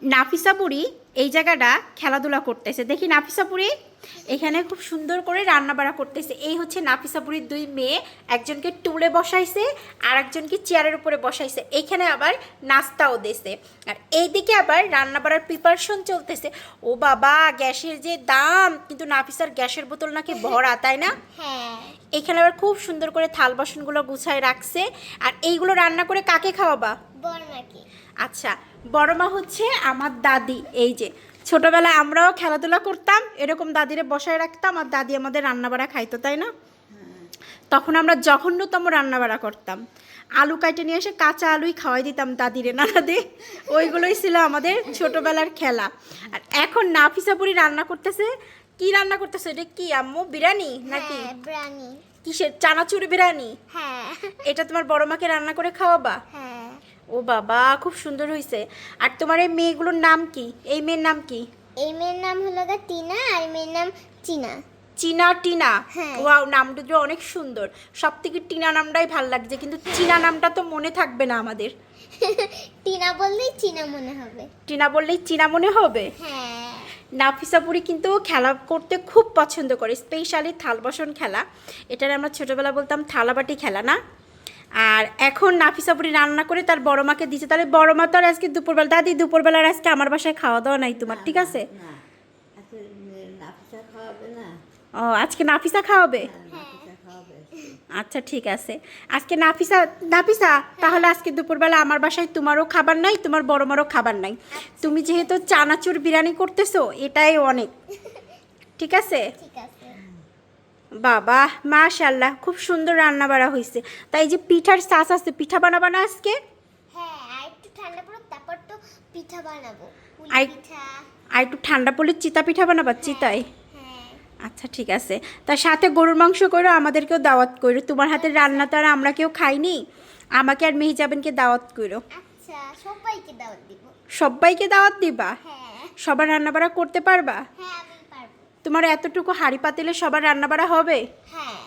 নাফিসাপুরি এই জায়গাটা খেলাধুলা করতেছে, দেখি নাফিসাপুরি এখানে খুব সুন্দর করে রান্নাবাড়া করতেছে। এই হচ্ছে নাফিসাপুরির দুই মেয়ে, একজনকে টুলে বসাইছে আর একজনকে চেয়ারের উপরে বসাইছে। এইখানে আবার নাস্তাও দিছে, আর এইদিকে আবার রান্নাবাড়ার প্রিপারেশন চলতেছে। ও বাবা, গ্যাসের যে দাম, কিন্তু নাফিসার গ্যাসের বোতল নাকি ভরা, তাই না? হ্যাঁ, এখানে আবার খুব সুন্দর করে থাল বাসনগুলো গুছায় রাখছে। আর এইগুলো রান্না করে কাকে খাওয়াবা? বর্মাকে। আচ্ছা, বড় মা হচ্ছে আমার দাদি। এই যে ছোটবেলায় আমরাও খেলাধুলা করতাম, এরকম দাদিরে বসায় রাখতাম আর দাদি আমাদের রান্নাবাড়া খাইতো, তাই না? তখন আমরা জঘন্যতম রান্নাবাড়া করতাম, আলু কাটে নিয়ে এসে কাঁচা আলুই খাওয়াই দিতাম দাদিরে, না দাদি? ওইগুলোই ছিল আমাদের ছোটবেলার খেলা। আর এখন নাফিসাপুরি রান্না করতেছে। কি রান্না করতেছে এটা? কি আম্মু, বিরিয়ানি নাকি? হ্যাঁ, বিরিয়ানি। কিসের? চানাচুর বিরিয়ানি? হ্যাঁ, এটা তোমার বড় মাকে রান্না করে খাওয়াবা? হ্যাঁ। ও বাবা, খুব সুন্দর হয়েছে। আর তোমার এই মেয়েগুলোর নাম কি? এই মেয়ের নাম কি? এই মেয়ের নাম হলো টিনা আর এই মেয়ের নাম চিনা। চীনা টিনা? হ্যাঁ। ওয়াও, নামটা তো অনেক সুন্দর। সব থেকে টিনা নামটাই ভাল লাগছে, কিন্তু চীনা নামটা তো মনে থাকবে না আমাদের। টিনা বললেই চিনা মনে হবে। টিনা বললেই চীনা মনে হবে। হ্যাঁ, নাফিসাপুরি কিন্তু খেলা করতে খুব পছন্দ করে, স্পেশালি থাল বাসন খেলা। এটার আমরা ছোটোবেলা বলতাম থালাবাটি খেলা, না? আর এখন নাফিসাপুরি রান্না করে তার বড় মাকে দিচ্ছে। তাহলে বড় মা তো আর আজকে দুপুরবেলা, দাদি দুপুরবেলার আজকে আমার বাসায় খাওয়া দাওয়া নাই তোমার, ঠিক আছে? না, আজকে নাফিসা খাওয়াবে না। ও, আজকে নাফিসা খাওয়াবে? নাফিসা খাওয়াবে। আচ্ছা, ঠিক আছে। আজকে নাফিসা, নাফিসা তাহলে আজকে দুপুরবেলা আমার বাসায় তোমারও খাবার নাই, তোমার বড় মারও খাবার নাই। তুমি যেহেতু চানাচুর বিরিয়ানি করতেছো, এটাই অনেক, ঠিক আছে? ঠিক আছে। বাবা, মাশাআল্লাহ, খুব সুন্দর রান্না বাড়া হয়েছে। তাই যে পিঠার চাষ আছে, পিঠা বানাবা না আজকে? হ্যাঁ, আর একটু ঠান্ডা পড়ুক, তারপর তো পিঠা বানাবো। পুলি আই- পিঠা। আর একটু ঠান্ডা পড়লে চিতা পিঠা বানাবা? চিতায়? হ্যাঁ, আচ্ছা, ঠিক আছে। তার সাথে গরুর মাংস করো, আমাদেরকেও দাওয়াত করো। তোমার হাতের রান্না তো আর আমরা কেউ খাইনি, আমাকে আর মেহিজাবিনকে দাওয়াত করো। আচ্ছা, সবাইকে দাওয়াত দিব। সবাইকে দাওয়াত দিবা? হ্যাঁ, সবার রান্নাবাড়া করতে পারবা? হ্যাঁ, আমি পারবো। তোমার এতটুকু হাঁড়ি পাতিলে সবার রান্নাবাড়া হবে? হ্যাঁ,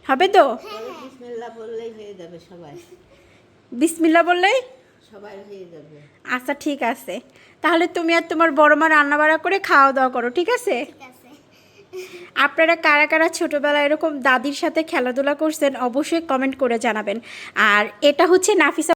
হবে তো? বলে বিসমিল্লাহ বললেই হয়ে যাবে, সবাই বিসমিল্লা বললেই? সবাই হয়ে যাবে। আচ্ছা, ঠিক আছে। তাহলে তুমি আর তোমার বড় মা রান্নাবাড়া করে খাওয়া দাওয়া করো, ঠিক আছে? ঠিক আছে। আপনারা কারা কারা ছোটোবেলায় এরকম দাদির সাথে খেলাধুলা করছেন অবশ্যই কমেন্ট করে জানাবেন। আর এটা হচ্ছে নাফিসা